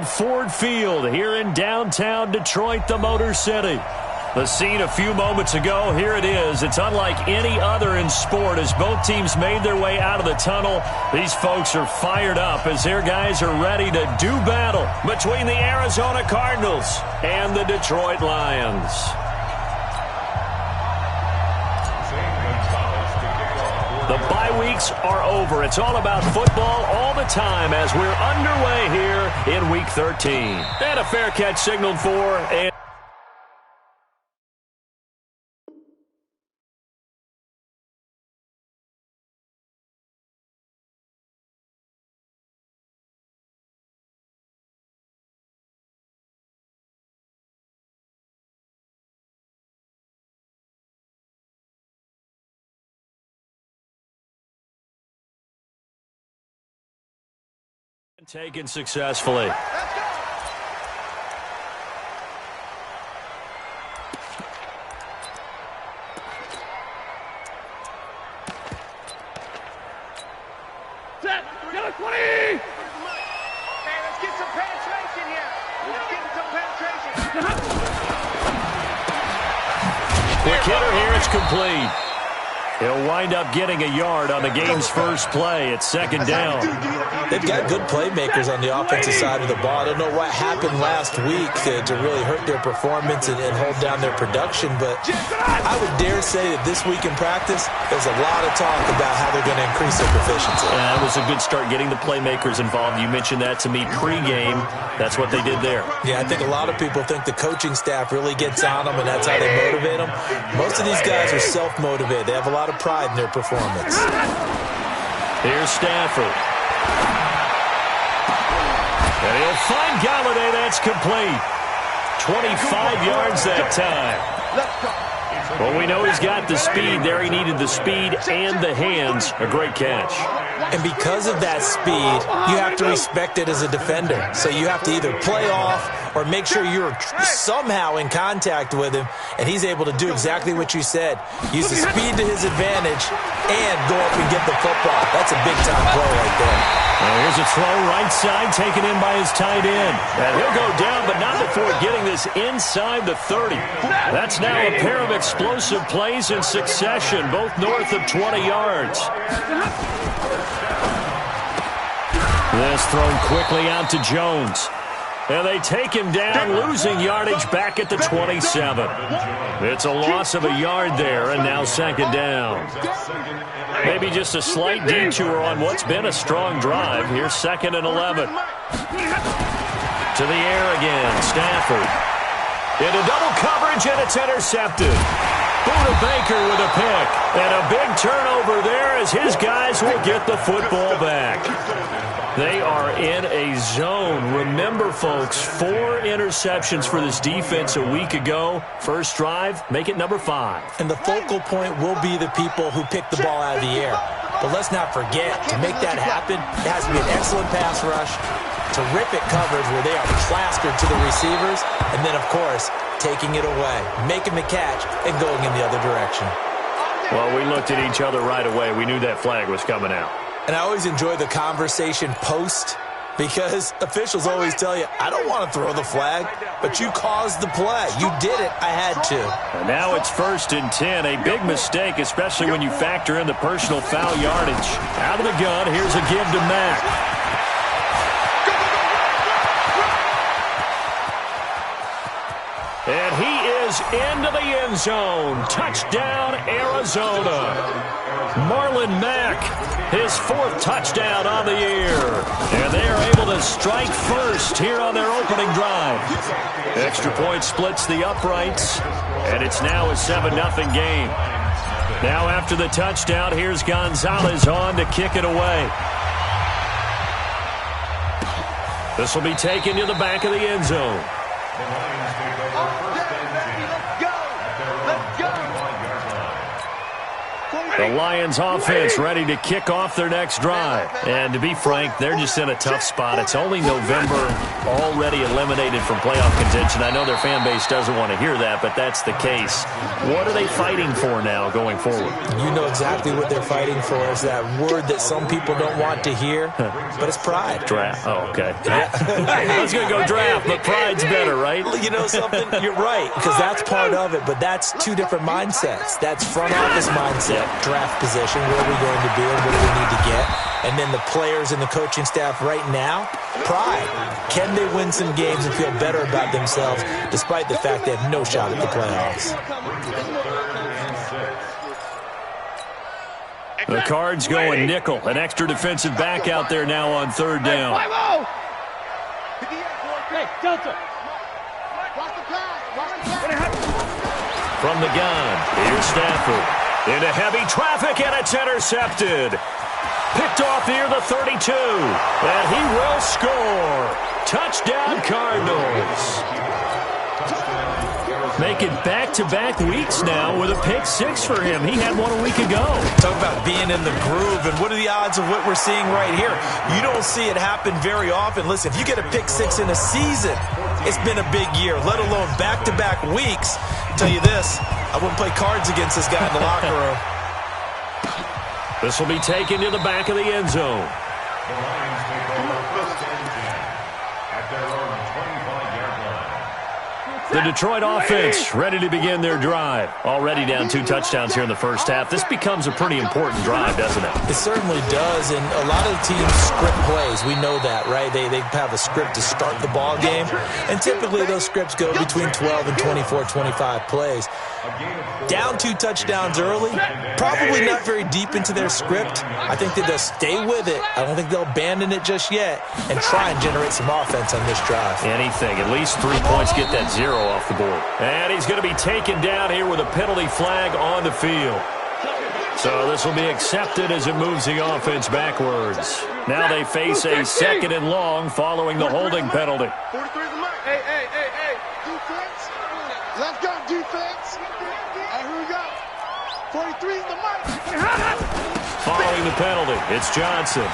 Ford Field here in downtown Detroit, the Motor City. The scene a few moments ago, here it is. It's unlike any other in sport as both teams made their way out of the tunnel. These folks are fired up as their guys are ready to do battle between the Arizona Cardinals and the Detroit Lions. The bye weeks are over. It's all about football all the time as we're underway here in Week 13. And a fair catch signaled for, and taken successfully. Set. Go 20. Hey, let's get some penetration here. Let's get some penetration. Quick hitter here. It's complete. He'll wind up getting a yard on the game's first play. It's second down. They've got good playmakers on the offensive side of the ball. I don't know what happened last week to really hurt their performance and hold down their production, but I would dare say that this week in practice, there's a lot of talk about how they're going to increase their proficiency. Yeah, that was a good start getting the playmakers involved. You mentioned that to me pregame. That's what they did there. Yeah, I think a lot of people think the coaching staff really gets on them, and that's how they motivate them. Most of these guys are self-motivated. They have a lot of pride in their performance. Here's Stafford. And he'll find Galladay. That's complete. 25 yards that time. Well, we know he's got the speed there. He needed the speed and the hands. A great catch. And because of that speed, you have to respect it as a defender. So you have to either play off or make sure you're somehow in contact with him, and he's able to do exactly what you said. Use the speed to his advantage and go up and get the football. That's a big-time play right there. Well, here's a throw right side taken in by his tight end. And he'll go down, but not before getting this inside the 30. That's now a pair of explosive plays in succession, both north of 20 yards. This thrown quickly out to Jones. And they take him down, losing yardage back at the 27. It's a loss of a yard there, and now second down. Maybe just a slight detour on what's been a strong drive. Here's second and 11. To the air again, Stafford. Into double coverage, and it's intercepted. Buda Baker with a pick. And a big turnover there as his guys will get the football back. They are in a zone. Remember, folks, 4 interceptions for this defense a week ago. First drive, make it number 5. And the focal point will be the people who pick the ball out of the air. But let's not forget, to make that happen, it has to be an excellent pass rush, terrific coverage where they are plastered to the receivers, and then, of course, taking it away, making the catch, and going in the other direction. Well, we looked at each other right away. We knew that flag was coming out. And I always enjoy the conversation post because officials always tell you, I don't want to throw the flag, but you caused the play. You did it. I had to. And now it's 1st and 10. A big mistake, especially when you factor in the personal foul yardage. Out of the gun, here's a give to Mack. And he is into the end zone. Touchdown, Arizona. Marlon Mack, his 4th touchdown on the year. And they are able to strike first here on their opening drive. Extra point splits the uprights, and it's now a 7-0 game. Now after the touchdown, here's Gonzalez on to kick it away. This will be taken to the back of the end zone. The Lions offense ready to kick off their next drive. And to be frank, they're just in a tough spot. It's only November, already eliminated from playoff contention. I know their fan base doesn't want to hear that, but that's the case. What are they fighting for now going forward? You know exactly what they're fighting for. Is that word that some people don't want to hear, but it's pride. Draft. Oh, okay. I was going to go draft, but pride's better, right? You know something? You're right, because that's part of it, but that's two different mindsets. That's front office mindset, draft position, where are we going to be and what do we need to get? And then the players and the coaching staff right now, pride. Can they win some games and feel better about themselves despite the fact they have no shot at the playoffs? The Cards going nickel. An extra defensive back out there now on third down. Hey, Delta. From the gun, here's Stafford. Into heavy traffic, and it's intercepted. Picked off near the 32. And he will score. Touchdown, Cardinals. Making back-to-back weeks now with a pick six for him. He had one a week ago. Talk about being in the groove, and what are the odds of what we're seeing right here? You don't see it happen very often. Listen, if you get a pick six in a season, it's been a big year, let alone back-to-back weeks. I'll tell you this, I wouldn't play cards against this guy in the locker room. This will be taken to the back of the end zone. The Detroit offense ready to begin their drive. Already down 2 touchdowns here in the first half. This becomes a pretty important drive, doesn't it? It certainly does, and a lot of the teams script plays. We know that, right? They have a script to start the ball game, and typically those scripts go between 12 and 24, 25 plays. Down 2 touchdowns early, probably not very deep into their script. I think that they'll stay with it. I don't think they'll abandon it just yet and try and generate some offense on this drive. Anything. At least 3 points, get that 0 off the board. And he's going to be taken down here with a penalty flag on the field. So this will be accepted as it moves the offense backwards. Now they face a 2nd and long following the holding penalty. 43 is the mark. Hey. Defense. Let's go, defense. And here we go. 43 is the mark. Following the penalty, it's Johnson.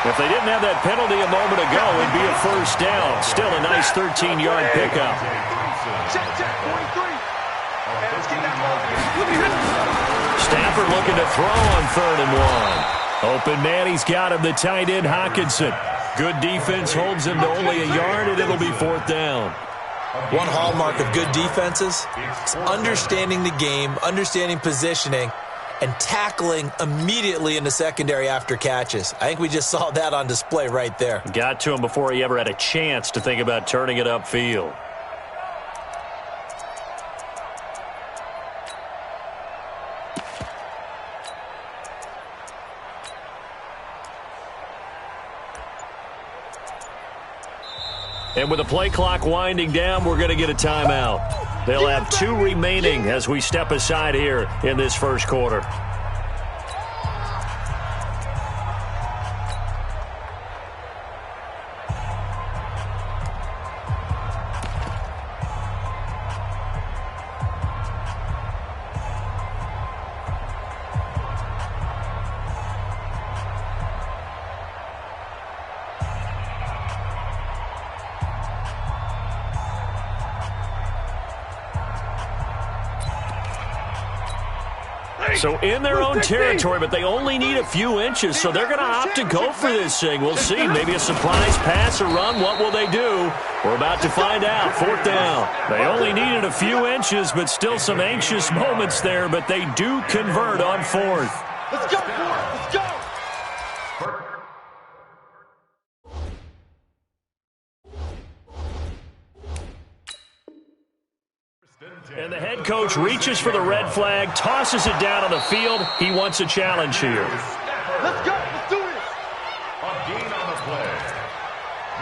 If they didn't have that penalty a moment ago, it'd be a first down. Still a nice 13-yard pickup. Check, 43. Let's get that ball. Stafford looking to throw on 3rd and 1. Open man, he's got him, the tight end Hockenson. Good defense holds him to only a yard, and it'll be 4th down. One hallmark of good defenses is understanding the game, understanding positioning, and tackling immediately in the secondary after catches. I think we just saw that on display right there. Got to him before he ever had a chance to think about turning it upfield. And with the play clock winding down, we're going to get a timeout. They'll have 2 remaining as we step aside here in this first quarter. So in their own territory, but they only need a few inches, so they're going to opt to go for this thing. We'll see. Maybe a surprise pass or run. What will they do? We're about to find out. 4th down. They only needed a few inches, but still some anxious moments there, but they do convert on 4th. Let's go, 4th. Let's go. And the head coach reaches for the red flag, tosses it down on the field. He wants a challenge here. Let's go. Let's do this. A gain on the play.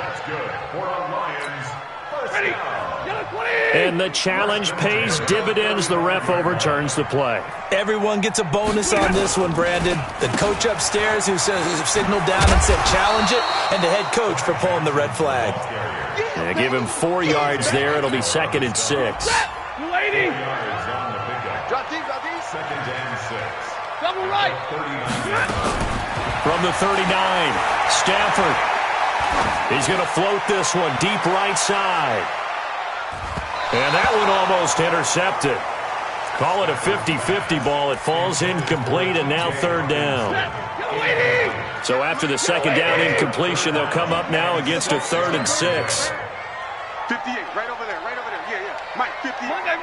That's good for a Lions first down. And the challenge pays dividends. The ref overturns the play. Everyone gets a bonus on this one, Brandon. The coach upstairs who signaled down and said challenge it, and the head coach for pulling the red flag. Yeah, give him 4 yards there. It'll be 2nd and 6. Lady. Second and 6. Double right. From the 39, Stafford. He's going to float this one deep right side. And that one almost intercepted. Call it a 50-50 ball. It falls incomplete, and now third down. So after the second down incompletion, they'll come up now against a 3rd and 6. 58, right over there, yeah. Mike, 50. Monday,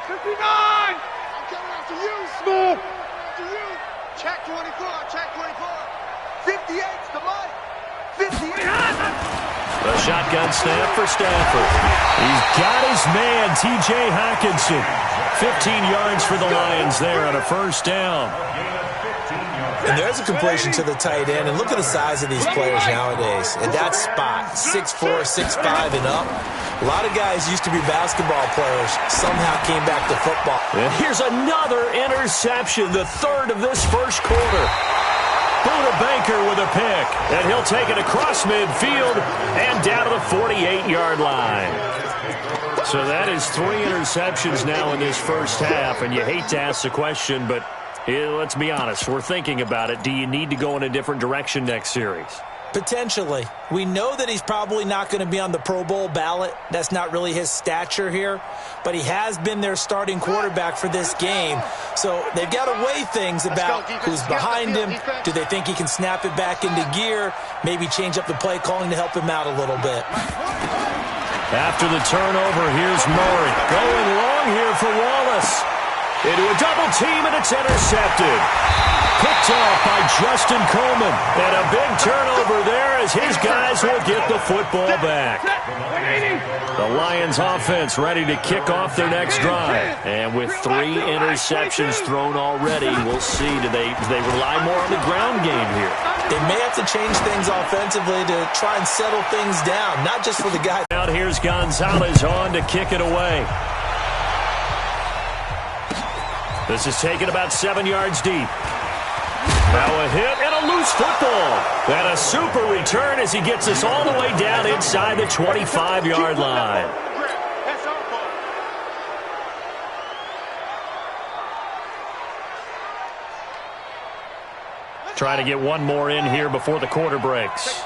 59. I'm coming after you, Smith. After you. Check 24. 58's the Mike. 58. The shotgun snap for Stafford. He's got his man, T.J. Hockenson. 15 yards for the Lions there on a first down. And there's a completion to the tight end. And look at the size of these players nowadays. In that spot, 6'4", 6'5", and up. A lot of guys used to be basketball players, somehow came back to football. And here's another interception, the 3rd of this first quarter. Buda Baker with a pick, and he'll take it across midfield and down to the 48-yard line. So that is 3 interceptions now in this first half, and you hate to ask the question, but let's be honest, we're thinking about it. Do you need to go in a different direction next series? Potentially. We know that he's probably not going to be on the Pro Bowl ballot. That's not really his stature here. But he has been their starting quarterback for this game. So they've got to weigh things about who's behind him. Do they think he can snap it back into gear? Maybe change up the play calling to help him out a little bit. After the turnover, here's Murray. Going long here for Wallace. Into a double team, and it's intercepted. Picked off by Justin Coleman. And a big turnover there as his guys will get the football back. The Lions offense ready to kick off their next drive. And with 3 interceptions thrown already, we'll see. Do they rely more on the ground game here? They may have to change things offensively to try and settle things down, not just for the guy. Out here's Gonzalez on to kick it away. This is taken about 7 yards deep. Now a hit and a loose football. And a super return as he gets us all the way down inside the 25-yard line. Try to get one more in here before the quarter breaks.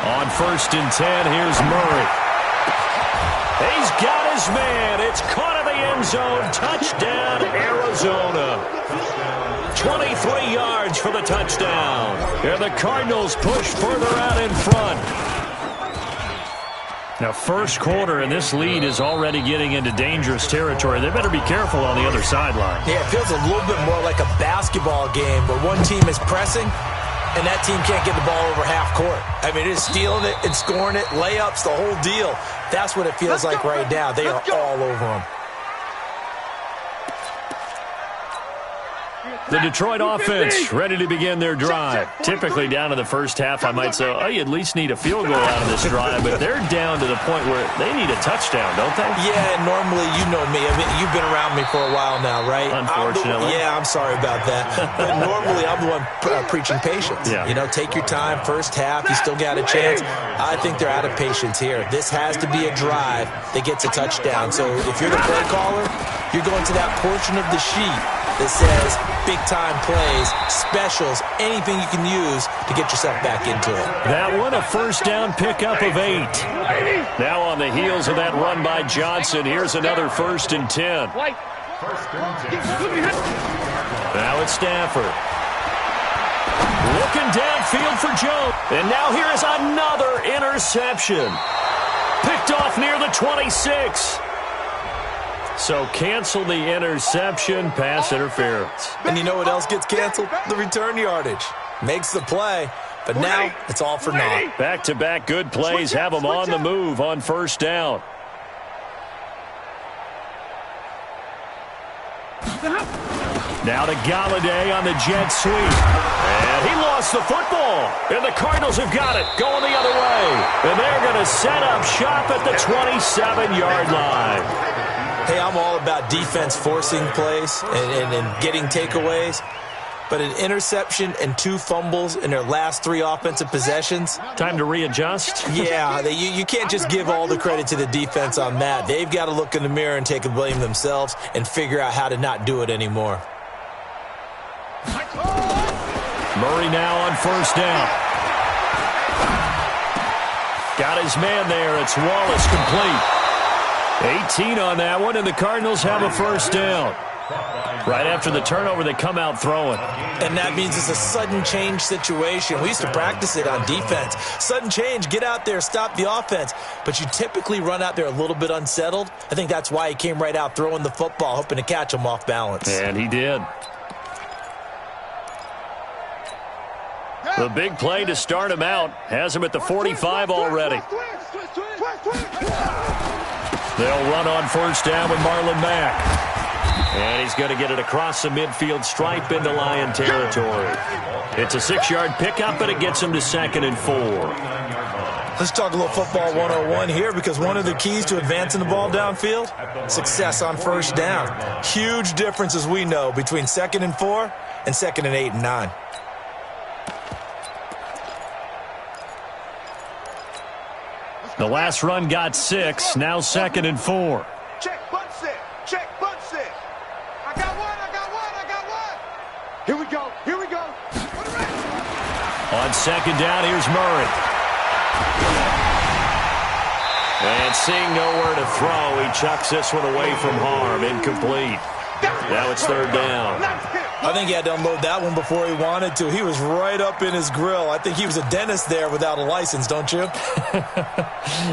On 1st and 10, here's Murray. He's got his man. It's caught in the end zone. Touchdown, Arizona. 23 yards for the touchdown. And the Cardinals push further out in front. Now, first quarter, and this lead is already getting into dangerous territory. They better be careful on the other sideline. Yeah, it feels a little bit more like a basketball game where one team is pressing and that team can't get the ball over half court. I mean, it's stealing it and scoring it, layups, the whole deal. That's what it feels like right now. They are all over them. The Detroit offense ready to begin their drive. Typically down in the first half, I might say, oh, you at least need a field goal out of this drive, but they're down to the point where they need a touchdown, don't they? Yeah, normally, you know me. I mean, you've been around me for a while now, right? Unfortunately. I'm sorry about that. But normally, I'm the one preaching patience. Yeah. You know, take your time. First half, you still got a chance. I think they're out of patience here. This has to be a drive that gets a touchdown. So if you're the play caller, you're going to that portion of the sheet that says big-time plays, specials, anything you can use to get yourself back into it. That one, a first down pickup of 8. Now on the heels of that run by Johnson, here's another 1st and 10. Now it's Stafford. Looking downfield for Jones. And now here is another interception. Picked off near the 26. So cancel the interception, pass interference. And you know what else gets canceled? The return yardage. Makes the play, but now it's all for naught. Back-to-back good plays have them on the move on first down. Now to Galladay on the jet sweep. And he lost the football. And the Cardinals have got it, going the other way. And they're going to set up shop at the 27-yard line. Hey, I'm all about defense forcing plays and getting takeaways. but an interception and 2 fumbles in their last 3 offensive possessions. Time to readjust? Yeah, you can't just give all the credit to the defense on that. They've got to look in the mirror and take the blame themselves and figure out how to not do it anymore. Murray now on first down. Got his man there. It's Wallace complete. 18 on that one, and the Cardinals have a first down. Right after the turnover, they come out throwing. And that means it's a sudden change situation. We used to practice it on defense. Sudden change, get out there, stop the offense. But you typically run out there a little bit unsettled. I think that's why he came right out throwing the football, hoping to catch him off balance. And he did. The big play to start him out has him at the 45 already. They'll run on first down with Marlon Mack. And he's going to get it across the midfield stripe into Lion territory. It's a 6-yard pickup, but it gets him to 2nd and 4. Let's talk a little football 101 here, because one of the keys to advancing the ball downfield, success on first down. Huge difference, as we know, between 2nd and 4 and 2nd and 8 and 9. The last run got 6, now 2nd and 4. Check, butt set. Check, butt set. I got one. Here we go. On second down, here's Murray. And seeing nowhere to throw, he chucks this one away from harm. Incomplete. Now it's 3rd down. I think he had to unload that one before he wanted to. He was right up in his grill. I think he was a dentist there without a license, don't you?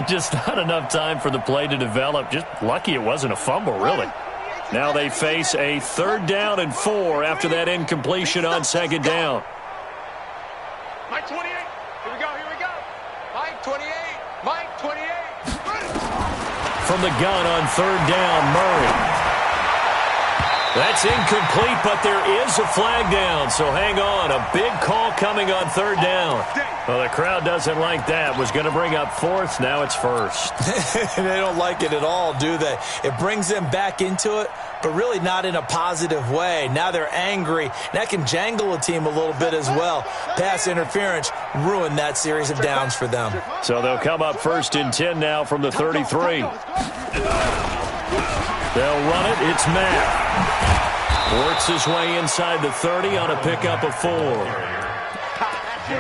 Just not enough time for the play to develop. Just lucky it wasn't a fumble, really. Now they face a 3rd down and 4 after that incompletion on 2nd down. Mike 28. Here we go. Mike 28. From the gun on 3rd down, Murray. That's incomplete, but there is a flag down, so hang on. A big call coming on 3rd down. Well, the crowd doesn't like that. Was going to bring up 4th, now it's 1st. They don't like it at all, do they? It brings them back into it, but really not in a positive way. Now they're angry. That can jangle a team a little bit as well. Pass interference ruined that series of downs for them. So they'll come up 1st and 10 now from the 33. They'll run it. It's Mack. Works his way inside the 30 on a pickup of 4.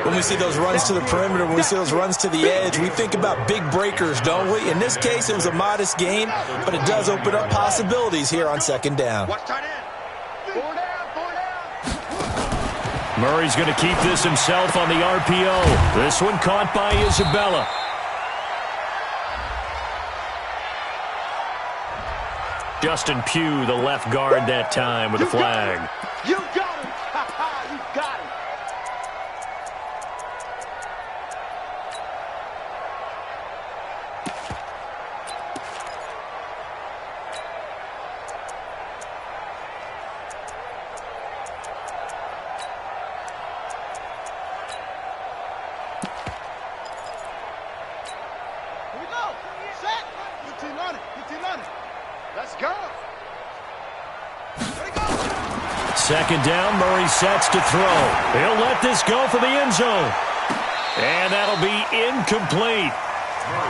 When we see those runs to the perimeter, when we see those runs to the edge, we think about big breakers, don't we? In this case, it was a modest gain, but it does open up possibilities here on 2nd down. Murray's going to keep this himself on the RPO. This one caught by Isabella. Justin Pugh, the left guard that time with a flag. You got him. You got him. Here we go. Set. 15 on it. Let's go. There we go. 2nd down, Murray sets to throw. He'll let this go for the end zone. And that'll be incomplete.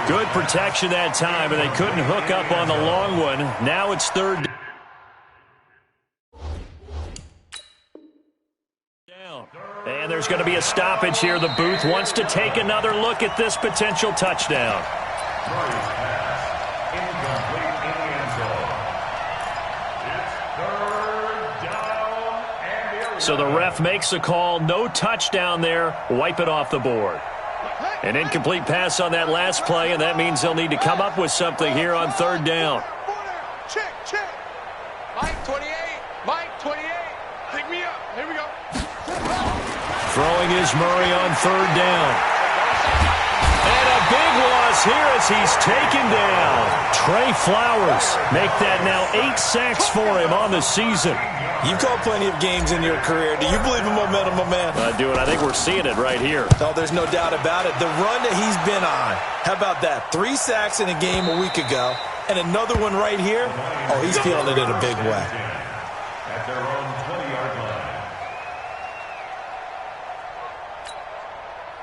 Good protection that time, and they couldn't hook up on the long one. Now it's 3rd down. And there's going to be a stoppage here. The booth wants to take another look at this potential touchdown. So the ref makes a call. No touchdown there. Wipe it off the board. An incomplete pass on that last play, and that means they'll need to come up with something here on 3rd down. Check. Mike 28. Pick me up. Here we go. Throwing is Murray on 3rd down. And a big loss here as he's taken down. Trey Flowers make that now 8 sacks for him on the season. You've called plenty of games in your career. Do you believe in momentum, my man? I do, and I think we're seeing it right here. Oh, there's no doubt about it. The run that he's been on. How about that? 3 sacks in a game a week ago, and another one right here. Oh, he's feeling it in a big way. At their own 20-yard line.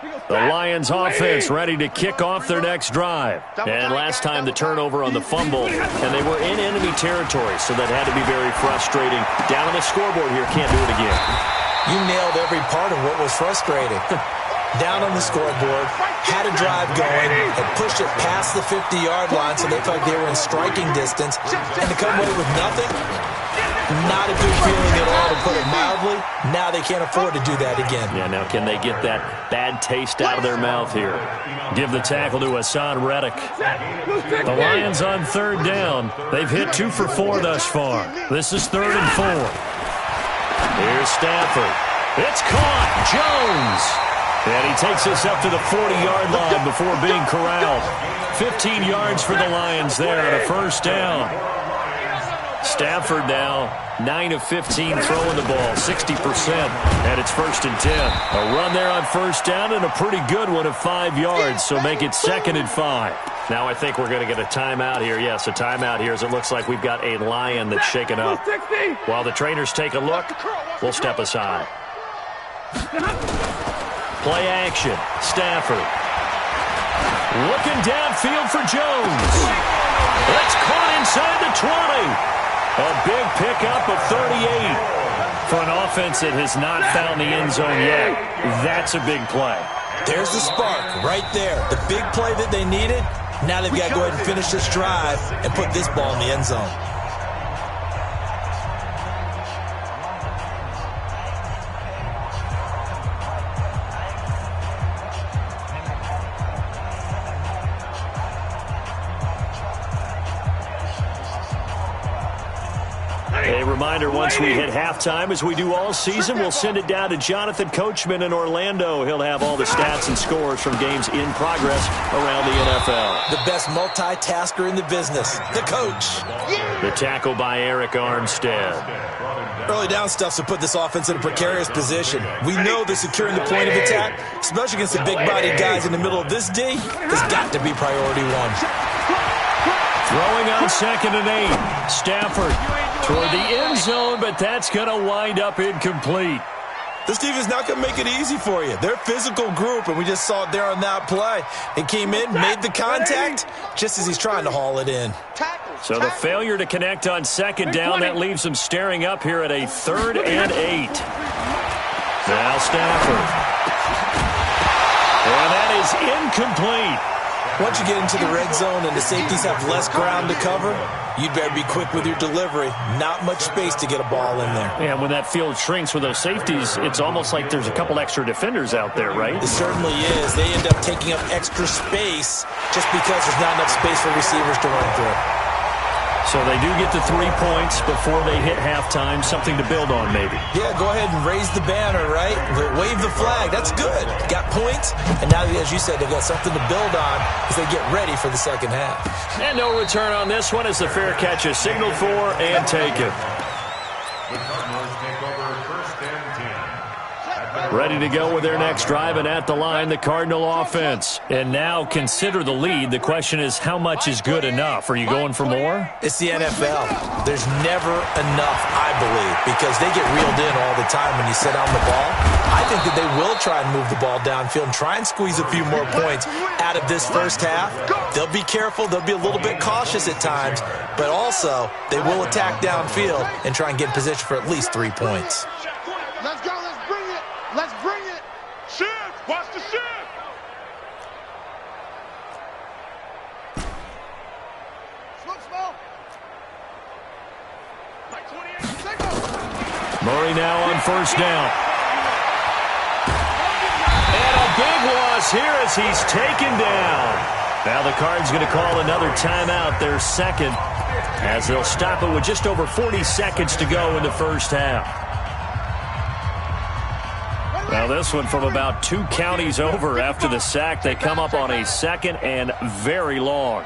The Lions offense ready to kick off their next drive. And last time the turnover on the fumble, and they were in enemy territory, so that had to be very frustrating. Down on the scoreboard here, can't do it again. You nailed every part of what was frustrating. Down on the scoreboard, had a drive going, had pushed it past the 50-yard line so they felt like they were in striking distance, and to come away with nothing, not a good feeling at all, to put it mildly. Now they can't afford to do that again. Yeah, now can they get that bad taste out of their mouth here? Give the tackle to Hassan Reddick. The Lions on third down. They've hit 2 for 4 thus far. This is 3rd and 4. Here's Stafford. It's caught. Jones. And he takes us up to the 40-yard line before being corralled. 15 yards for the Lions there on a first down. Stafford now 9 of 15 throwing the ball, 60%, and it's 1st and 10. A run there on first down and a pretty good one of 5 yards, so make it 2nd and 5. Now I think we're going to get a timeout here. Yes, a timeout here as it looks like we've got a Lion that's shaken up. While the trainers take a look, we'll step aside. Play action. Stafford. Looking downfield for Jones. It's caught inside the 20. A big pickup of 38. For an offense that has not found the end zone yet, that's a big play. There's the spark right there. The big play that they needed. Now they've got to go ahead and finish this drive and put this ball in the end zone. A reminder, once we hit halftime, as we do all season, we'll send it down to Jonathan Coachman in Orlando. He'll have all the stats and scores from games in progress around the NFL. The best multitasker in the business, the coach. The tackle by Eric Armstead. Early down stuff to put this offense in a precarious position. We know that securing the point of attack, especially against the big-bodied guys in the middle of this D, has got to be priority one. Throwing on 2nd and 8. Stafford toward the end zone, but that's going to wind up incomplete. This team is not going to make it easy for you. They're a physical group, and we just saw it there on that play. It came in, made the contact, just as he's trying to haul it in. So the failure to connect on 2nd down, that leaves them staring up here at a 3rd and 8. Now Stafford. And that is incomplete. Once you get into the red zone and the safeties have less ground to cover, you'd better be quick with your delivery. Not much space to get a ball in there. And when that field shrinks with those safeties, it's almost like there's a couple extra defenders out there, right? It certainly is. They end up taking up extra space just because there's not enough space for receivers to run through. So they do get the 3 points before they hit halftime. Something to build on, maybe. Yeah, go ahead and raise the banner, right? Wave the flag. That's good. Got points. And now, as you said, they've got something to build on as they get ready for the second half. And no return on this one as the fair catch is signaled for and taken. The Cardinals take over 1st and 10. Ready to go with their next drive, and at the line, the Cardinal offense. And now consider the lead. The question is, how much is good enough? Are you going for more? It's the NFL. There's never enough, I believe, because they get reeled in all the time when you sit on the ball. I think that they will try and move the ball downfield and try and squeeze a few more points out of this first half. They'll be careful. They'll be a little bit cautious at times, but also they will attack downfield and try and get in position for at least 3 points. Let's go. Let's bring it. Let's bring it. Shift. Watch the shift. Slow. Like 28 Murray now on first down. And a big loss here as he's taken down. Now the Cards going to call another timeout, their 2nd, as they'll stop it with just over 40 seconds to go in the first half. Now this one from about 2 counties over after the sack. They come up on a 2nd and very long.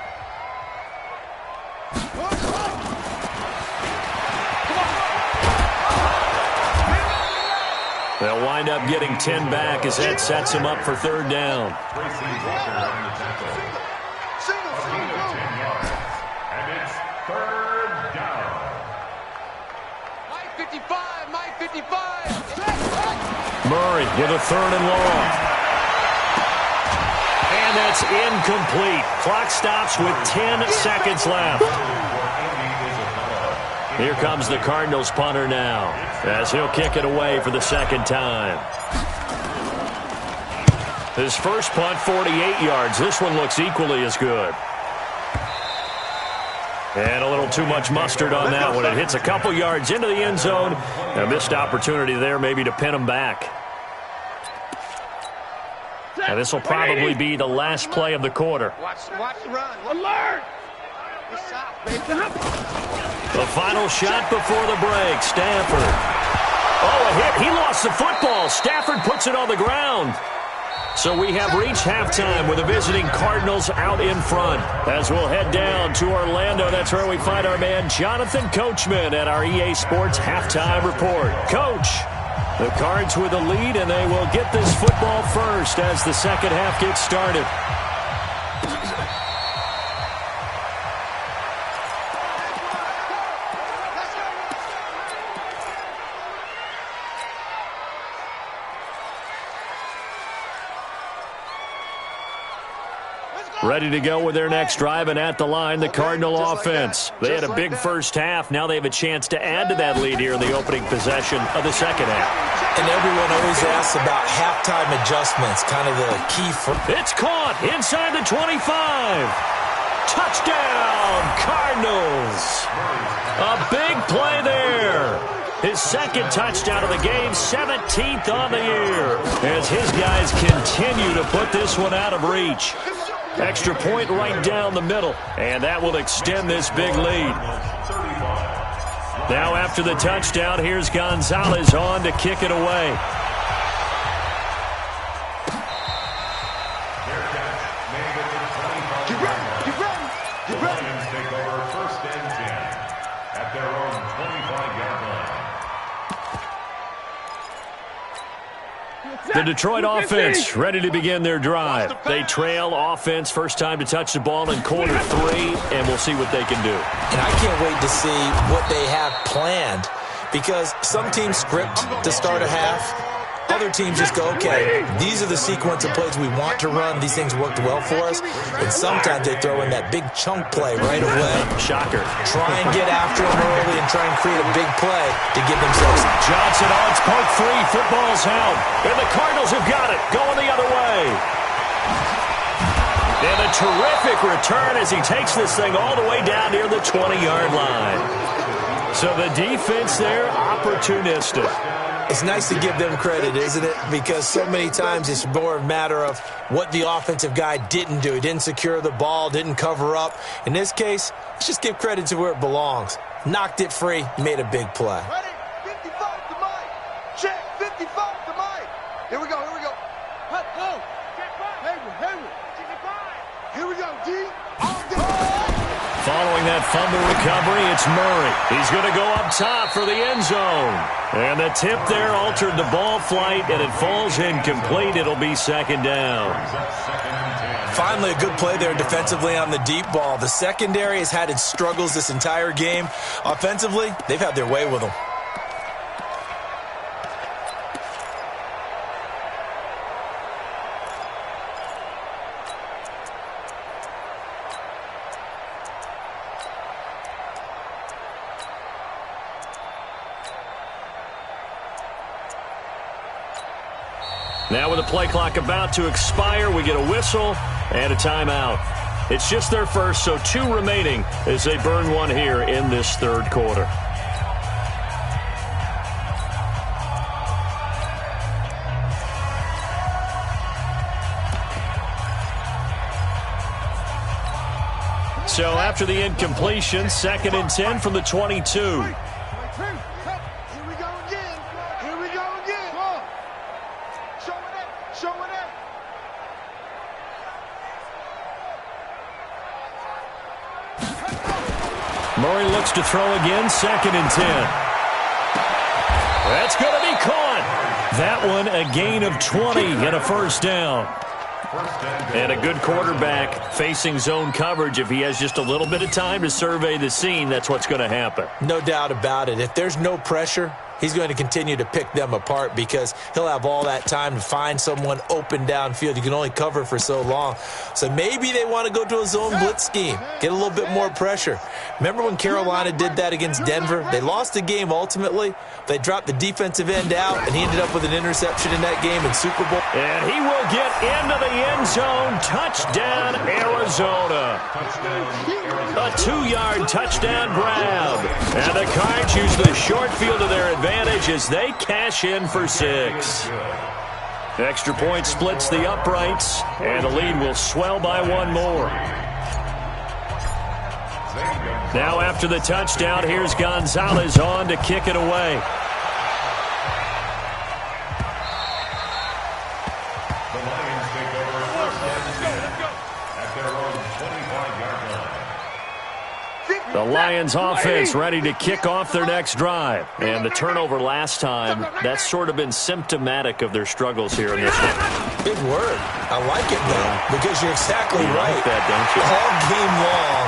They'll wind up getting 10 back as that sets them up for 3rd down. And it's 3rd down. Mike 55. Murray with a 3rd and long. And that's incomplete. Clock stops with 10 seconds left. Here comes the Cardinals punter now, as he'll kick it away for the second time. His first punt, 48 yards. This one looks equally as good. And a little too much mustard on that one. It hits a couple yards into the end zone. A missed opportunity there maybe to pin him back. Now this will probably be the last play of the quarter. Watch the run. Alert! The final shot before the break. Stafford. Oh, a hit. He lost the football. Stafford puts it on the ground. So we have reached halftime with the visiting Cardinals out in front. As we'll head down to Orlando, that's where we find our man Jonathan Coachman at our EA Sports Halftime Report. Coach, the Cards with the lead, and they will get this football first as the second half gets started. Ready to go with their next drive, and at the line, the Cardinal offense. They had a big first half. Now they have a chance to add to that lead here in the opening possession of the second half. And everyone always asks about halftime adjustments, kind of the key for... It's caught inside the 25. Touchdown, Cardinals. A big play there. His second touchdown of the game, 17th on the year, as his guys continue to put this one out of reach. Extra point right down the middle, and that will extend this big lead. Now after the touchdown, here's Gonzalez on to kick it away. Get ready. Lions take over first and 10 at their own 25-yard line. The Detroit offense ready to begin their drive. They trail offense, first time to touch the ball in quarter 3, and we'll see what they can do. And I can't wait to see what they have planned, because some teams script to start a half. Other teams just go, okay, these are the sequence of plays we want to run. These things worked well for us. And sometimes they throw in that big chunk play right away. Shocker. Try and get after them early and try and create a big play to give themselves... Johnson on its poke free. Football's out. And the Cardinals have got it. Going the other way. And a terrific return as he takes this thing all the way down near the 20-yard line. So the defense there, opportunistic. It's nice to give them credit, isn't it? Because so many times it's more a matter of what the offensive guy didn't do. He didn't secure the ball, didn't cover up. In this case, let's just give credit to where it belongs. Knocked it free, made a big play. Ready? 55 to Mike. Check. 55 to Mike. Here we go. Let's go. Hayward. Here we go, D. Following that fumble recovery, it's Murray. He's going to go up top for the end zone. And the tip there altered the ball flight, and it falls incomplete. It'll be second down. Finally, a good play there defensively on the deep ball. The secondary has had its struggles this entire game. Offensively, they've had their way with them. Now with the play clock about to expire, we get a whistle and a timeout. It's just their first, so 2 remaining as they burn one here in this third quarter. So after the incompletion, 2nd and 10 from the 22. Murray looks to throw again, 2nd and 10. That's going to be caught. That one a gain of 20 and a first down. And a good quarterback facing zone coverage. If he has just a little bit of time to survey the scene, that's what's going to happen. No doubt about it. If there's no pressure, he's going to continue to pick them apart because he'll have all that time to find someone open downfield. You can only cover for so long. So maybe they want to go to a zone blitz scheme, get a little bit more pressure. Remember when Carolina did that against Denver? They lost the game ultimately. They dropped the defensive end out, and he ended up with an interception in that game in Super Bowl. And he will get into the end zone. Touchdown, Arizona. A 2-yard touchdown grab. And the Cards use the short field to their advantage as they cash in for 6. Extra point splits the uprights, and the lead will swell by 1 more. Now after the touchdown, here's Gonzalez on to kick it away. The Lions take over first and 10 at their own 25-yard line. The Lions offense ready to kick off their next drive. And the turnover last time, that's sort of been symptomatic of their struggles here in this one. Big word. I like it, though, because you're exactly You right. like that, don't you? All game long,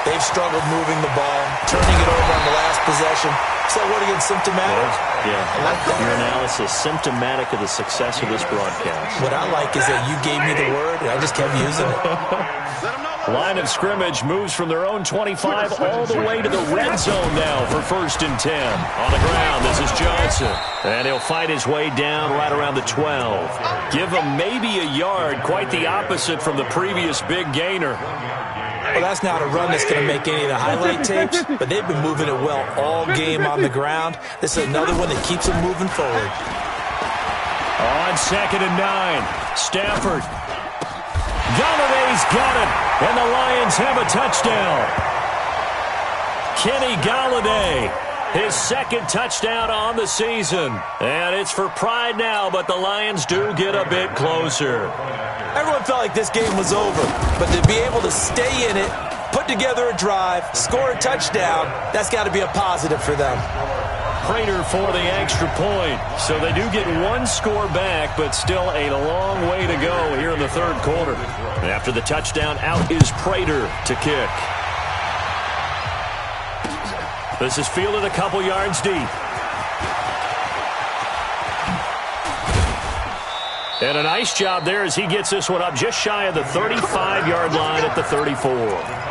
they've struggled moving the ball, turning it over on the last possession. So what again, symptomatic? Yeah, I like that. your analysis, symptomatic of the success of this broadcast. What I like is that you gave me the word, and I just kept using it. Line of scrimmage moves from their own 25 all the way to the red zone now for 1st and 10. On the ground, this is Johnson. And he'll fight his way down right around the 12. Give him maybe a yard, quite the opposite from the previous big gainer. Well, that's not a run that's going to make any of the highlight tapes, but they've been moving it well all game on the ground. This is another one that keeps them moving forward. On 2nd and 9, Stafford. Galladay's got it, and the Lions have a touchdown. Kenny Galladay, his 2nd touchdown on the season. And it's for pride now, but the Lions do get a bit closer. Everyone felt like this game was over, but to be able to stay in it, put together a drive, score a touchdown, that's got to be a positive for them. Prater for the extra point. So they do get 1 score back, but still a long way to go here in the 3rd quarter. After the touchdown, out is Prater to kick. This is fielded a couple yards deep. And a nice job there as he gets this one up just shy of the 35-yard line at the 34.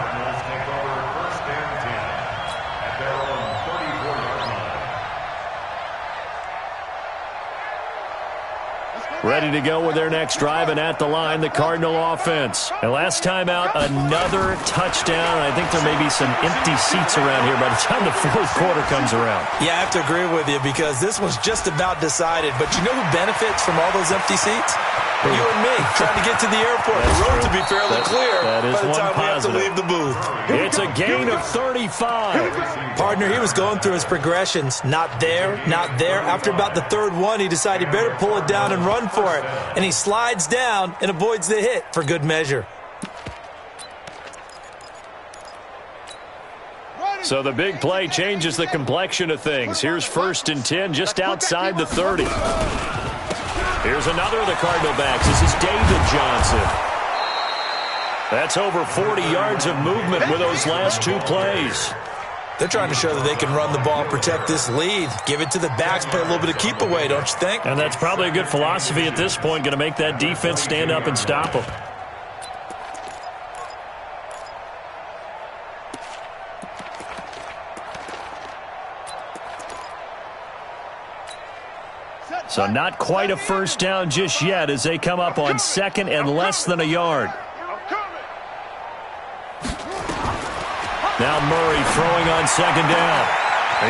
Ready to go with their next drive, and at the line, the Cardinal offense. And last time out, another touchdown. I think there may be some empty seats around here by the time the 4th quarter comes around. Yeah, I have to agree with you because this one's just about decided. But you know who benefits from all those empty seats? You and me, trying to get to the airport. That's the road true. to be fairly clear that is by the one time positive. we have to leave the booth. It's a gain of 35. Partner, he was going through his progressions. Not there, not there. After about the 3rd one, he decided he better pull it down and run for it. And he slides down and avoids the hit for good measure. So the big play changes the complexion of things. Here's 1st and 10 just outside the 30. Here's another of the Cardinal backs. This is David Johnson. That's over 40 yards of movement with those last 2 plays. They're trying to show that they can run the ball, protect this lead. Give it to the backs, play a little bit of keep away, don't you think? And that's probably a good philosophy at this point, going to make that defense stand up and stop them. So not quite a 1st down just yet as they come up on 2nd and less than a yard. Now Murray throwing on 2nd down.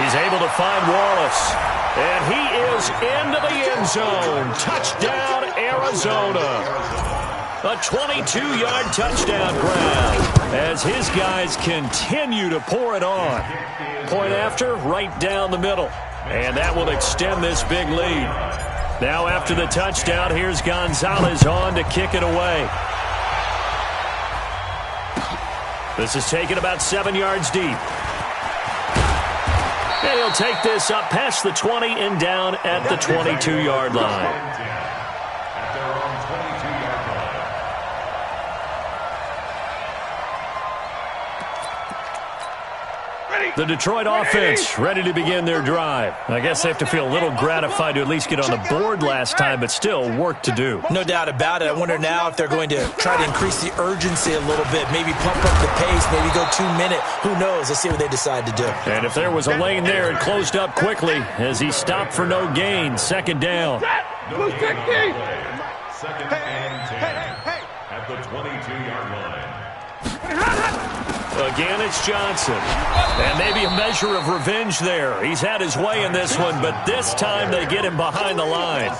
He's able to find Wallace. And he is into the end zone. Touchdown, Arizona. A 22-yard touchdown grab as his guys continue to pour it on. Point after, right down the middle. And that will extend this big lead. Now after the touchdown, here's Gonzalez on to kick it away. This is taken about 7 yards deep. And he'll take this up past the 20 and down at the 22-yard line. The Detroit offense ready to begin their drive. I guess they have to feel a little gratified to at least get on the board last time, but still work to do. No doubt about it. I wonder now if they're going to try to increase the urgency a little bit, maybe pump up the pace, maybe go 2 minute. Who knows? Let's see what they decide to do. And if there was a lane there, it closed up quickly as he stopped for no gain. Second down. Second and 10 at the 22-yard line. Again, it's Johnson. And maybe a measure of revenge there. He's had his way in this one, but this time they get him behind the line.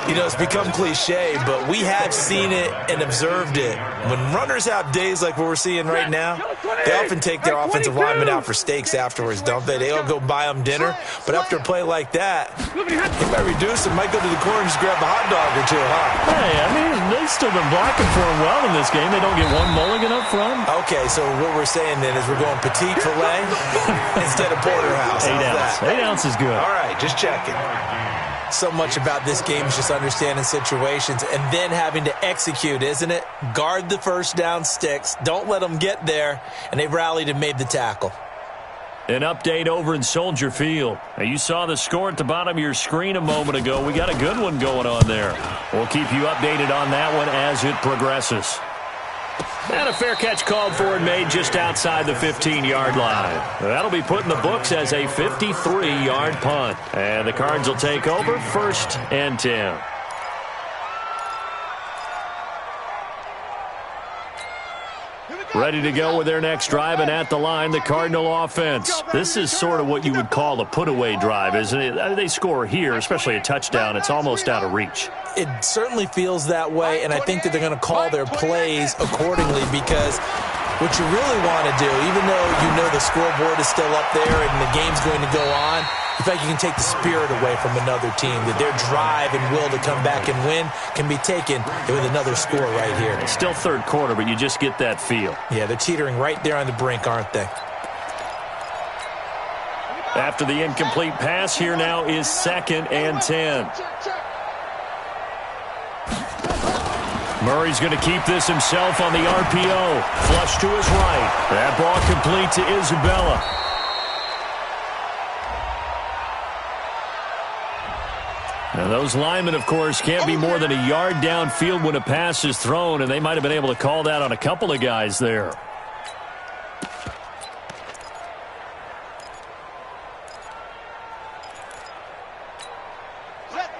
You know, it's become cliche, but we have seen it and observed it. When runners have days like what we're seeing right now, they often take their offensive linemen out for steaks afterwards, don't they? They all go buy them dinner, but after a play like that, they might reduce it, might go to the corner and just grab a hot dog or two, huh? Hey, I mean, they've still been blocking for him well in this game. They don't get one mulligan up front. Okay, so what we're saying then is we're going petite filet instead of porterhouse. 8 ounce. 8 ounce is good. All right, just checking. So much about this game is just understanding situations and then having to execute, isn't it? Guard the first down sticks. Don't let them get there. And they rallied and made the tackle. An update over in Soldier Field. Now, you saw the score at the bottom of your screen a moment ago. We got a good one going on there. We'll keep you updated on that one as it progresses. And a fair catch called for and made just outside the 15-yard line. That'll be put in the books as a 53-yard punt. And the Cards will take over 1st and 10. Ready to go with their next drive, and at the line, the Cardinal offense. This is sort of what you would call a put-away drive, isn't it? They score here, especially a touchdown. It's almost out of reach. It certainly feels that way, and I think that they're going to call their plays accordingly because what you really want to do, even though you know the scoreboard is still up there and the game's going to go on, in fact, you can take the spirit away from another team, that their drive and will to come back and win can be taken with another score right here. It's still third quarter, but you just get that feel. Yeah, they're teetering right there on the brink, aren't they? After the incomplete pass, here now is 2nd and 10. Murray's going to keep this himself on the RPO. Flush to his right. That ball complete to Isabella. Now, those linemen, of course, can't be more than a yard downfield when a pass is thrown, and they might have been able to call that on a couple of guys there.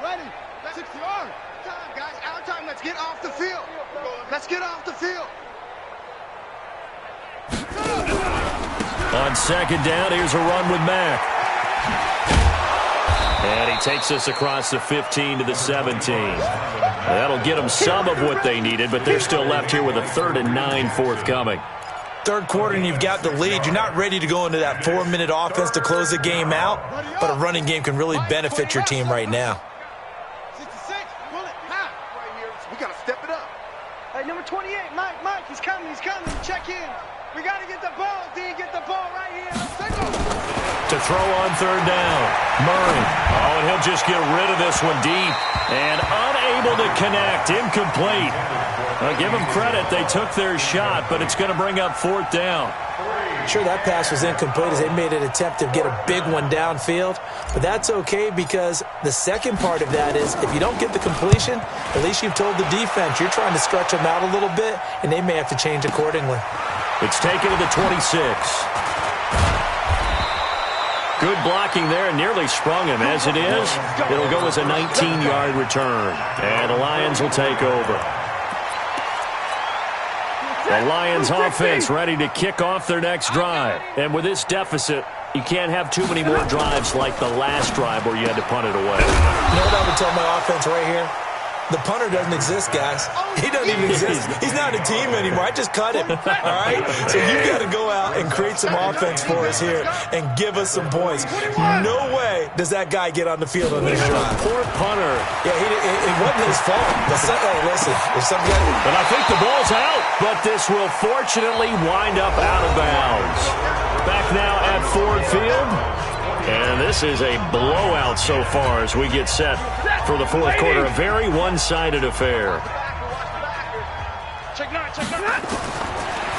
Ready. 60-yard. Time, guys. Our time. Let's get off the field. Let's get off the field. On 2nd down, here's a run with Mack. And he takes us across the 15 to the 17. That'll get them some of what they needed, but they're still left here with a 3rd and 9 forthcoming. Third quarter and you've got the lead. You're not ready to go into that 4-minute offense to close the game out, but a running game can really benefit your team right now. 66. Pull it. Half. Right here. We got to step it up. Hey, number 28. Mike. He's coming. Check in. We got to get the ball, D. Get the ball right here. Let's go. To throw on 3rd down. Murray. Oh, and he'll just get rid of this one deep. And unable to connect. Incomplete. Give them credit. They took their shot, but it's going to bring up 4th down. Sure, that pass was incomplete as they made an attempt to get a big one downfield. But that's okay because the second part of that is if you don't get the completion, at least you've told the defense you're trying to stretch them out a little bit, and they may have to change accordingly. It's taken to the 26. Good blocking there, nearly sprung him. As it is, it'll go as a 19-yard return. And the Lions will take over. The Lions offense ready to kick off their next drive. And with this deficit, you can't have too many more drives like the last drive where you had to punt it away. You know what I would tell my offense right here? The punter doesn't exist, guys. He doesn't even exist. He's not a team anymore. I just cut him, all right? So you've got to go out and create some offense for us here and give us some points. No way does that guy get on the field on this drive. Poor punter. Yeah, it wasn't his fault. Hey, listen, if some guy... But I think the ball's out, but this will fortunately wind up out of bounds. Back now at Ford Field. And this is a blowout so far as we get set for the 4th quarter. A very one-sided affair. Check 9.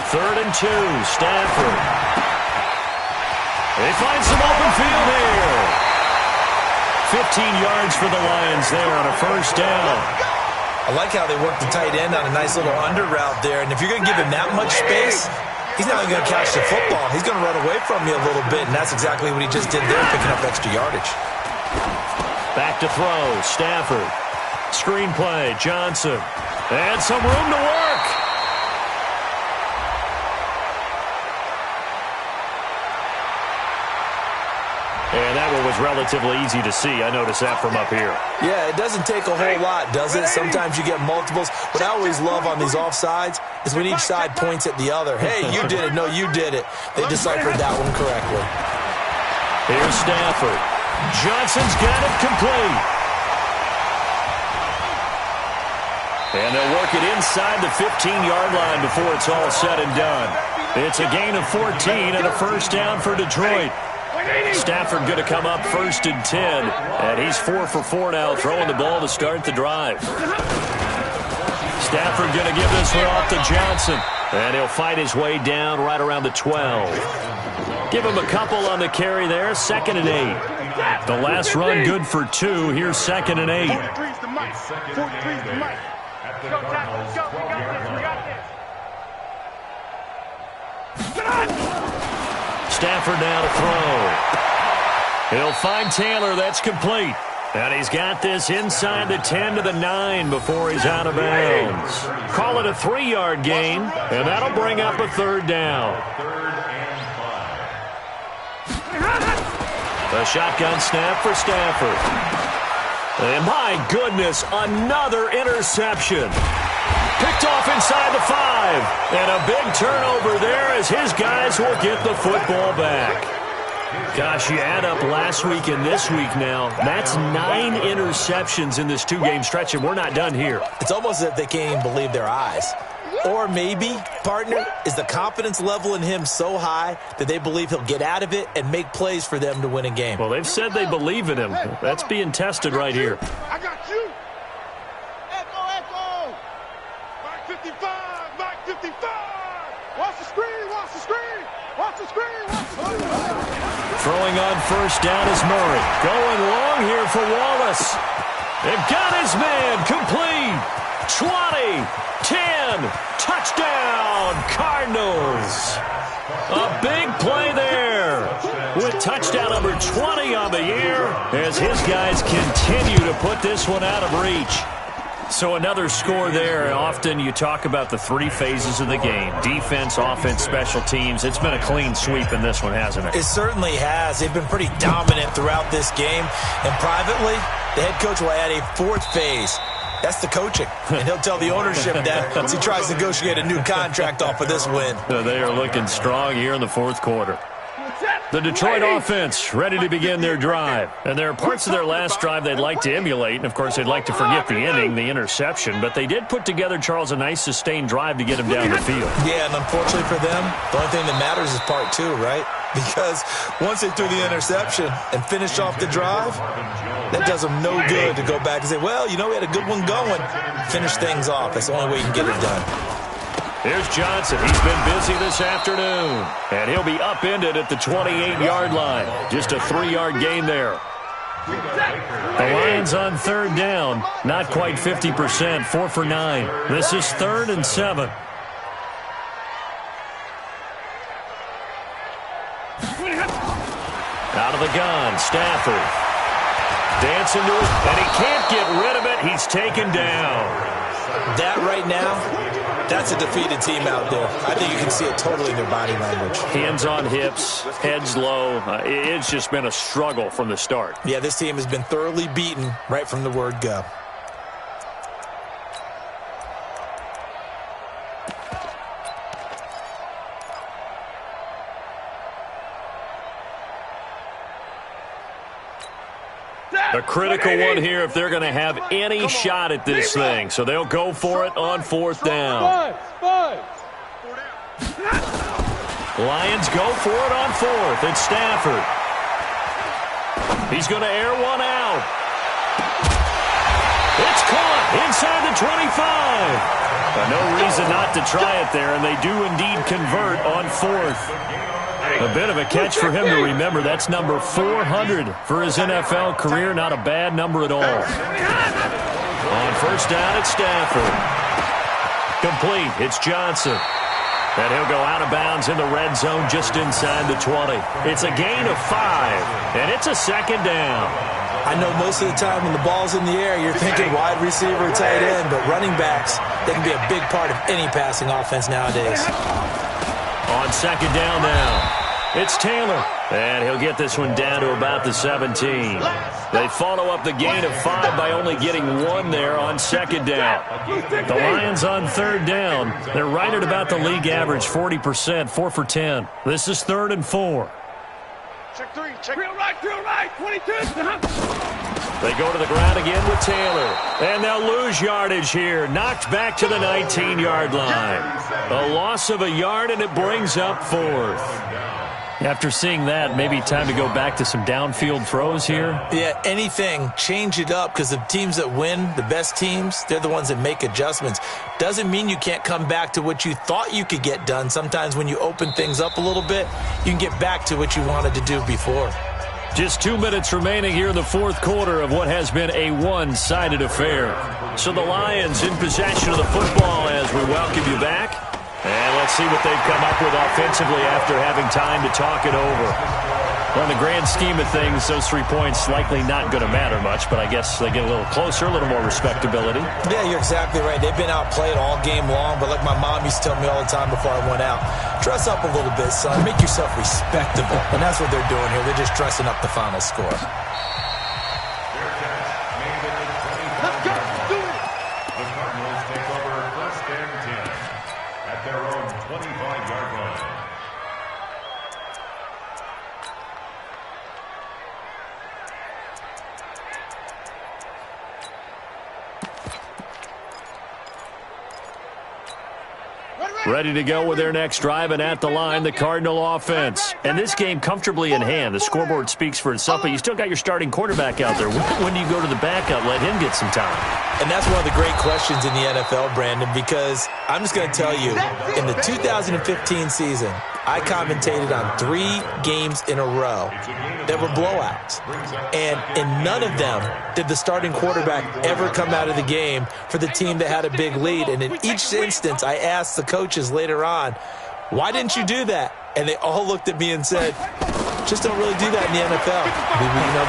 3rd and 2, Stafford. They find some open field here. 15 yards for the Lions there on a first down. I like how they work the tight end on a nice little under route there. And if you're going to give him that much space, he's not even going to catch the football. He's going to run away from you a little bit, and that's exactly what he just did there, picking up extra yardage. Back to throw, Stafford. Screen play, Johnson. And some room to work. And that one was relatively easy to see. I noticed that from up here. Yeah, it doesn't take a whole lot, does it? Sometimes you get multiples. What I always love on these offsides is when each side points at the other. Hey, you did it. No, you did it. They deciphered that one correctly. Here's Stafford. Johnson's got it complete. And they'll work it inside the 15-yard line before it's all said and done. It's a gain of 14 and a first down for Detroit. Stafford going to come up 1st and 10, and he's 4 for 4 now, throwing the ball to start the drive. Stafford going to give this one off to Johnson, and he'll fight his way down right around the 12. Give him a couple on the carry there, 2nd and 8. The last run good for 2. Here's 2nd and 8. 43's the mic. 43's the mic. Go, Let's go. We got this. Stafford now to throw. He'll find Taylor. That's complete. And he's got this inside the 10 to the 9 before he's out of bounds. Call it a 3-yard gain, and that'll bring up a 3rd down. A shotgun snap for Stafford. And my goodness, another interception. Picked off inside the 5. And a big turnover there as his guys will get the football back. Gosh, you add up last week and this week now. That's 9 interceptions in this 2-game stretch, and we're not done here. It's almost as if they can't even believe their eyes. Or maybe, partner, is the confidence level in him so high that they believe he'll get out of it and make plays for them to win a game. Well, they've said they believe in him. That's being tested right here. I got you. Echo. Mike 55. Mike 55. Watch the screen. Throwing on first down is Murray. Going long here for Wallace. They've got his man complete. 20, 10, touchdown, Cardinals. A big play there with touchdown number 20 on the year as his guys continue to put this one out of reach. So another score there. Often you talk about the 3 phases of the game. Defense, offense, special teams. It's been a clean sweep in this one, hasn't it? It certainly has. They've been pretty dominant throughout this game. And privately, the head coach will add a 4th phase. That's the coaching. And he'll tell the ownership that as he tries to negotiate a new contract off of this win. They are looking strong here in the 4th quarter. The Detroit offense ready to begin their drive. And there are parts of their last drive they'd like to emulate. And, of course, they'd like to forget the inning, the interception. But they did put together, Charles, a nice sustained drive to get him down the field. Yeah, and unfortunately for them, the only thing that matters is part 2, right? Because once they threw the interception and finished off the drive, that does them no good to go back and say, well, you know, we had a good one going. Finish things off. That's the only way you can get it done. Here's Johnson. He's been busy this afternoon. And he'll be upended at the 28-yard line. Just a 3-yard gain there. The Lions on 3rd down. Not quite 50%. 4 for 9. This is 3rd and 7. Out of the gun, Stafford. Dancing to it, and he can't get rid of it. He's taken down. That right now, that's a defeated team out there. I think you can see it totally in their body language. Hands on hips, heads low. It's just been a struggle from the start. Yeah, this team has been thoroughly beaten right from the word go. A critical one here if they're going to have any shot at this thing. So they'll go for it on 4th down. Lions go for it on 4th. It's Stafford. He's going to air one out. It's caught inside the 25. No reason not to try it there, and they do indeed convert on 4th. A bit of a catch for him to remember. That's number 400 for his NFL career. Not a bad number at all. On first down, it's Stafford. Complete. It's Johnson. And he'll go out of bounds in the red zone just inside the 20. It's a gain of 5, and it's a second down. I know most of the time when the ball's in the air, you're thinking wide receiver, tight end, but running backs, they can be a big part of any passing offense nowadays. On second down now, it's Taylor. And he'll get this one down to about the 17. They follow up the gain of 5 by only getting 1 there on second down. The Lions on third down. They're right at about the league average, 40%, 4 for 10. This is 3rd and 4. Check 3, check real right, 22. They go to the ground again with Taylor. And they'll lose yardage here. Knocked back to the 19-yard line. A loss of a yard, and it brings up 4th. After seeing that, maybe time to go back to some downfield throws here. Yeah, anything. Change it up, because the teams that win, the best teams, they're the ones that make adjustments. Doesn't mean you can't come back to what you thought you could get done. Sometimes when you open things up a little bit, you can get back to what you wanted to do before. Just 2 minutes remaining here in the fourth quarter of what has been a one-sided affair. So the Lions in possession of the football as we welcome you back. And let's see what they've come up with offensively after having time to talk it over. Well, in the grand scheme of things, those 3 points likely not going to matter much, but I guess they get a little closer, a little more respectability. Yeah, you're exactly right. They've been outplayed all game long, but like my mom used to tell me all the time before I went out, dress up a little bit, son. Make yourself respectable. And that's what they're doing here. They're just dressing up the final score. Let's go, do it. The Cardinals take over 1st and 10 at their own 25-yard line. Ready to go with their next drive, and at the line, the Cardinal offense. And this game comfortably in hand. The scoreboard speaks for itself, but you still got your starting quarterback out there. When do you go to the backup, let him get some time? And that's one of the great questions in the NFL, Brandon, because I'm just going to tell you, in the 2015 season, I commentated on 3 games in a row that were blowouts. And in none of them did the starting quarterback ever come out of the game for the team that had a big lead. And in each instance, I asked the coaches later on, why didn't you do that? And they all looked at me and said, just don't really do that in the NFL.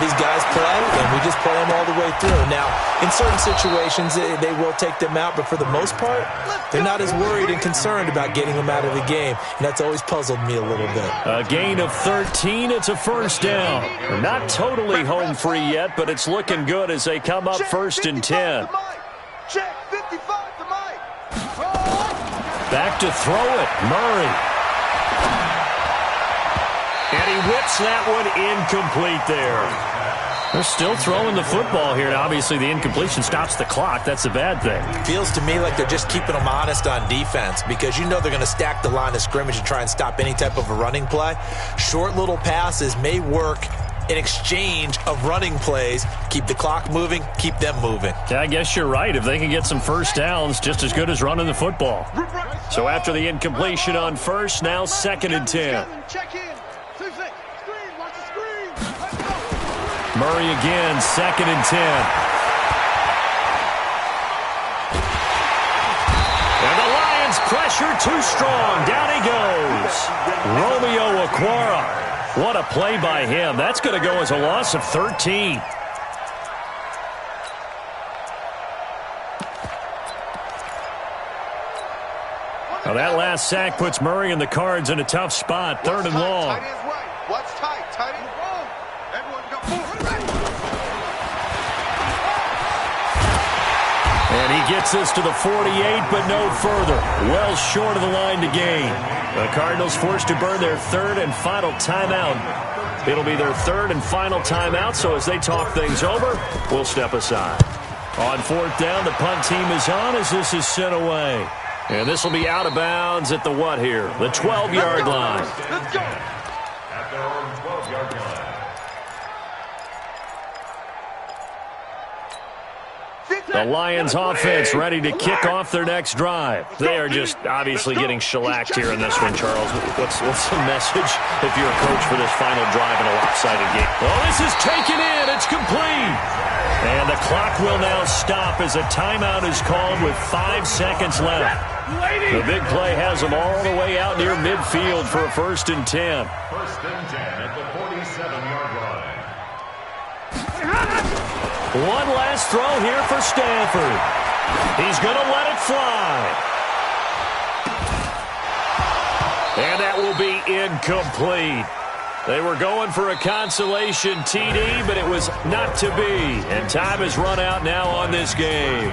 These guys play, and we just play them all the way through. Now, in certain situations, they will take them out, but for the most part, they're not as worried and concerned about getting them out of the game, and that's always puzzled me a little bit. A gain of 13, it's a first down. They're not totally home free yet, but it's looking good as they come up 1st and 10. Check 55 to Mike. Back to throw it, Murray. And he whips that one incomplete there. They're still throwing the football here. Now, obviously, the incompletion stops the clock. That's a bad thing. Feels to me like they're just keeping them honest on defense because you know they're going to stack the line of scrimmage and try and stop any type of a running play. Short little passes may work in exchange of running plays. Keep the clock moving, keep them moving. Yeah, I guess you're right. If they can get some first downs, just as good as running the football. So after the incompletion on first, now 2nd and 10. Check in. Screen, watch the screen. Murray again, 2nd and 10. And the Lions pressure too strong. Down he goes. Romeo Okwara. What a play by him. That's going to go as a loss of 13. Now that last sack puts Murray and the Cards in a tough spot. 3rd and long. Tight end's right. What's tight? Tight end wrong. Everyone go forward. And he gets this to the 48, but no further. Well short of the line to gain. The Cardinals forced to burn their 3rd and final timeout. It'll be their 3rd and final timeout, so as they talk things over, we'll step aside. On 4th down, the punt team is on as this is sent away. And this will be out of bounds at the what here? The 12-yard line. Let's go. At their own 12-yard line. The Lions offense ready to kick off their next drive. They are just obviously getting shellacked here in this one, Charles. What's the message if you're a coach for this final drive in a lopsided game? Oh, this is taken in. It's complete. And the clock will now stop as a timeout is called with 5 seconds left. The big play has them all the way out near midfield for a 1st and 10. 1st and 10 at the 47-yard line. One last throw here for Stanford. He's going to let it fly. And that will be incomplete. They were going for a consolation TD, but it was not to be. And time has run out now on this game.